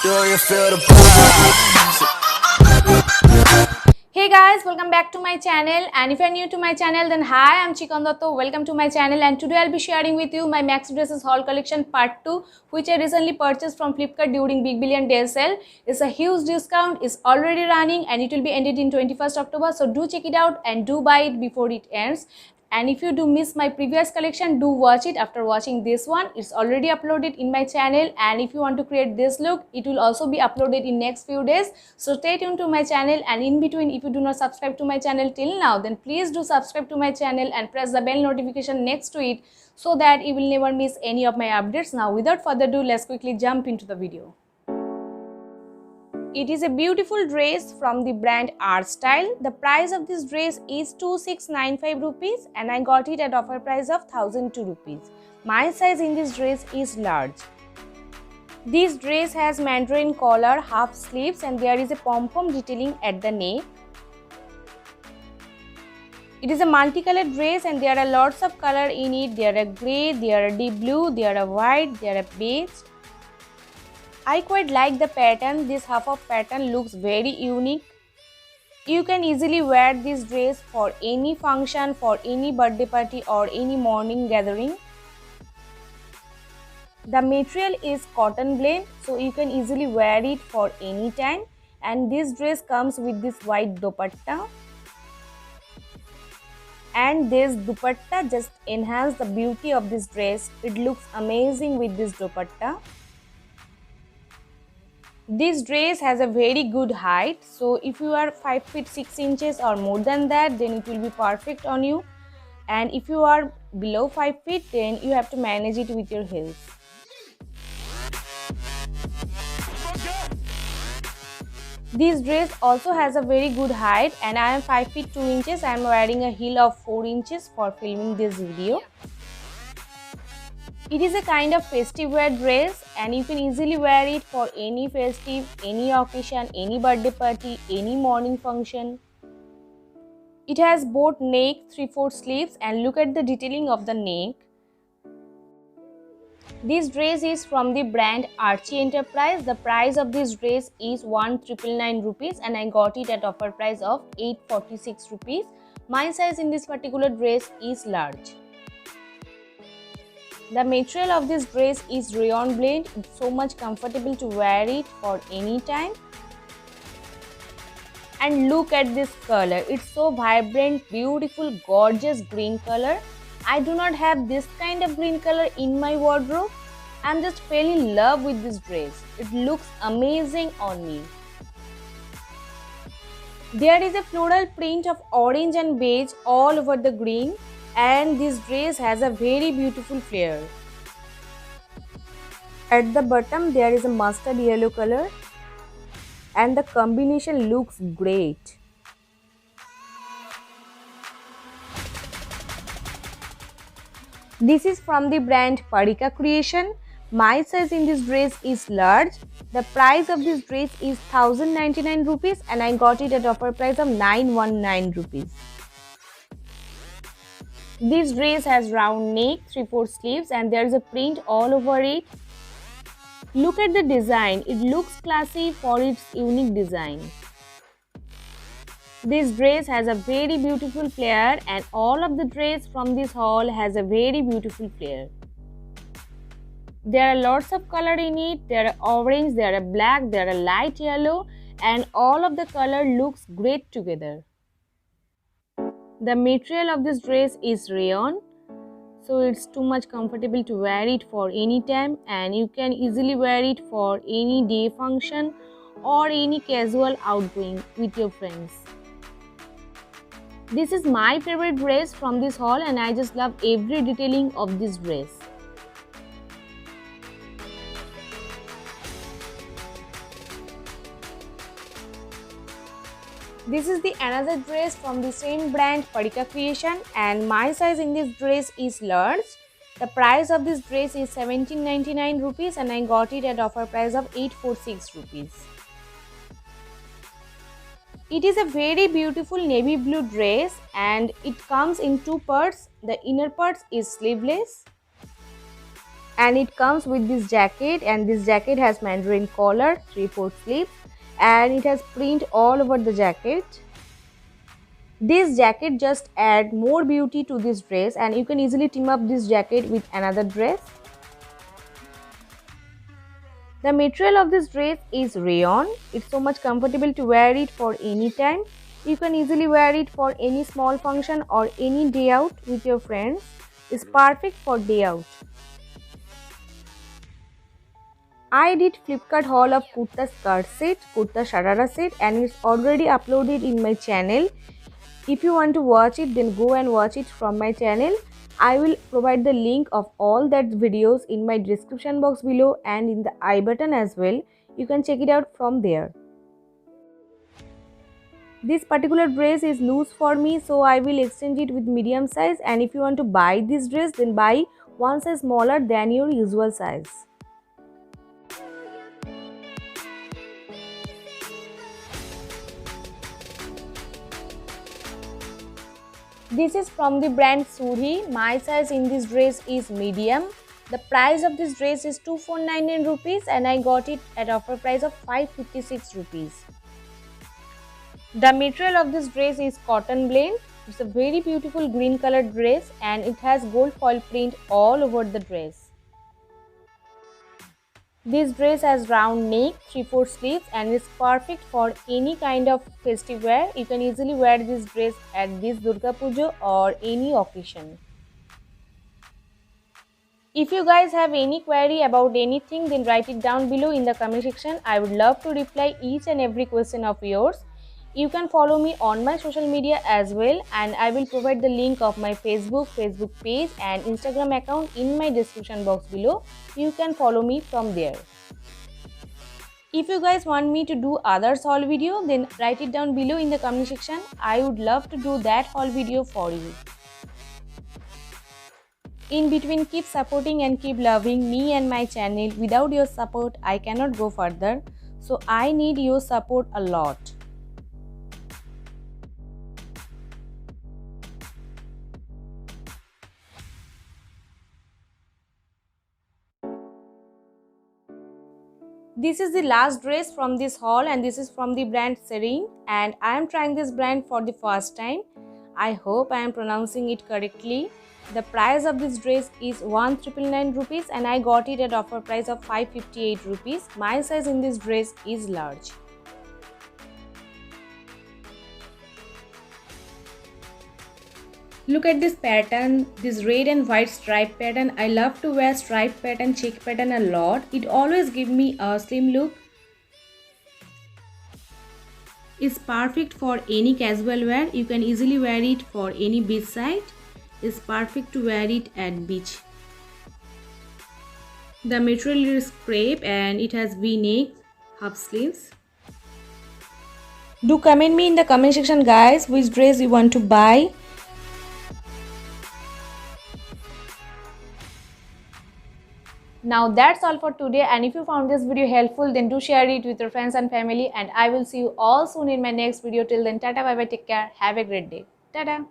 Do you feel the vibes? Hey guys, welcome back to my channel, and if you're new to my channel then hi, I'm Chikan Dotto. Welcome to my channel, and today I'll be sharing with you my Max Dresses haul collection part 2, which I recently purchased from Flipkart during Big Billion Day sale. It's a huge discount, it's already running and it will be ended in 21st October, so do check it out and do buy it before it ends. And if you do miss my previous collection, do watch it after watching this one. It's already uploaded in my channel, and if you want to create this look, it will also be uploaded in next few days. So stay tuned to my channel, and in between, if you do not subscribe to my channel till now, then please do subscribe to my channel and press the bell notification next to it so that you will never miss any of my updates. Now without further ado, let's quickly jump into the video. It is a beautiful dress from the brand Art Style. The price of this dress is 2695 rupees and I got it at offer price of 1002 rupees. My size in this dress is large. This dress has mandarin collar, half sleeves, and there is a pom-pom detailing at the neck. It is a multicolored dress and there are lots of color in it. There are grey, there are deep blue, there are white, there are beige. I quite like the pattern. This half of pattern looks very unique. You can easily wear this dress for any function, for any birthday party or any morning gathering. The material is cotton blend, so you can easily wear it for any time. And this dress comes with this white dupatta. And this dupatta just enhances the beauty of this dress. It looks amazing with this dupatta. This dress has a very good height, so if you are 5 feet 6 inches or more than that, then it will be perfect on you. And if you are below 5 feet, then you have to manage it with your heels. This dress also has a very good height, and I am 5 feet 2 inches. I am wearing a heel of 4 inches for filming this video. It is a kind of festive wear dress and you can easily wear it for any festive, any occasion, any birthday party, any morning function. It has both neck, 3/4 sleeves, and look at the detailing of the neck. This dress is from the brand Archie Enterprise. The price of this dress is 1999 rupees and I got it at offer price of 846 rupees. My size in this particular dress is large. The material of this dress is rayon blend. It's so much comfortable to wear it for any time. And look at this color. It's so vibrant, beautiful, gorgeous green color. I do not have this kind of green color in my wardrobe. I'm just fell in love with this dress. It looks amazing on me. There is a floral print of orange and beige all over the green. And this dress has a very beautiful flare. At the bottom there is a mustard yellow color and the combination looks great. This is from the brand Parika Creation. My size in this dress is large. The price of this dress is 1099 rupees and I got it at offer price of 919 rupees. This dress has round neck, 3/4 sleeves, and there is a print all over it. Look at the design. It looks classy for its unique design. This dress has a very beautiful flare and all of the dress from this haul has a very beautiful flare. There are lots of color in it. There are orange, there are black, there are light yellow, and all of the color looks great together. The material of this dress is rayon, so it's too much comfortable to wear it for any time and you can easily wear it for any day function or any casual outgoing with your friends. This is my favorite dress from this haul and I just love every detailing of this dress. This is the another dress from the same brand Parika Creation and my size in this dress is large. The price of this dress is 1799 rupees and I got it at offer price of 846 rupees. It is a very beautiful navy blue dress and it comes in two parts. The inner part is sleeveless and it comes with this jacket, and this jacket has mandarin collar, 3/4 sleeves, and it has print all over the jacket. This jacket just add more beauty to this dress, and you can easily team up this jacket with another dress. The material of this dress is rayon. It's so much comfortable to wear it for any time. You can easily wear it for any small function or any day out with your friends. It's perfect for day out. I did Flipkart haul of kurta skirt set, kurta sharara set, and it's already uploaded in my channel. If you want to watch it, then go and watch it from my channel. I will provide the link of all that videos in my description box below and in the I button as well. You can check it out from there. This particular dress is loose for me, so I will exchange it with medium size, and if you want to buy this dress, then buy one size smaller than your usual size. This is from the brand Surhi. My size in this dress is medium. The price of this dress is 2499 rupees, and I got it at offer price of 556 rupees. The material of this dress is cotton blend. It's a very beautiful green colored dress, and it has gold foil print all over the dress. This dress has round neck, 3/4 sleeves, and is perfect for any kind of festive wear. You can easily wear this dress at this Durga Puja or any occasion. If you guys have any query about anything, then write it down below in the comment section. I would love to reply each and every question of yours. You can follow me on my social media as well, and I will provide the link of my Facebook page and Instagram account in my description box below. You can follow me from there. If you guys want me to do others haul video, then write it down below in the comment section. I would love to do that haul video for you. In between, keep supporting and keep loving me and my channel. Without your support, I cannot go further. So I need your support a lot. This is the last dress from this haul, and this is from the brand Serene, and I am trying this brand for the first time. I hope I am pronouncing it correctly. The price of this dress is 1999 rupees, and I got it at offer price of 558 rupees. My size in this dress is large. Look at this pattern, this red and white stripe pattern. I love to wear stripe pattern, check pattern a lot. It always gives me a slim look. It's perfect for any casual wear. You can easily wear it for any beach side. It's perfect to wear it at beach. The material is crepe and it has V-neck, half sleeves. Do comment me in the comment section, guys, which dress you want to buy. Now that's all for today, and if you found this video helpful, then do share it with your friends and family, and I will see you all soon in my next video. Till then, tata, bye bye, take care, have a great day. Tata.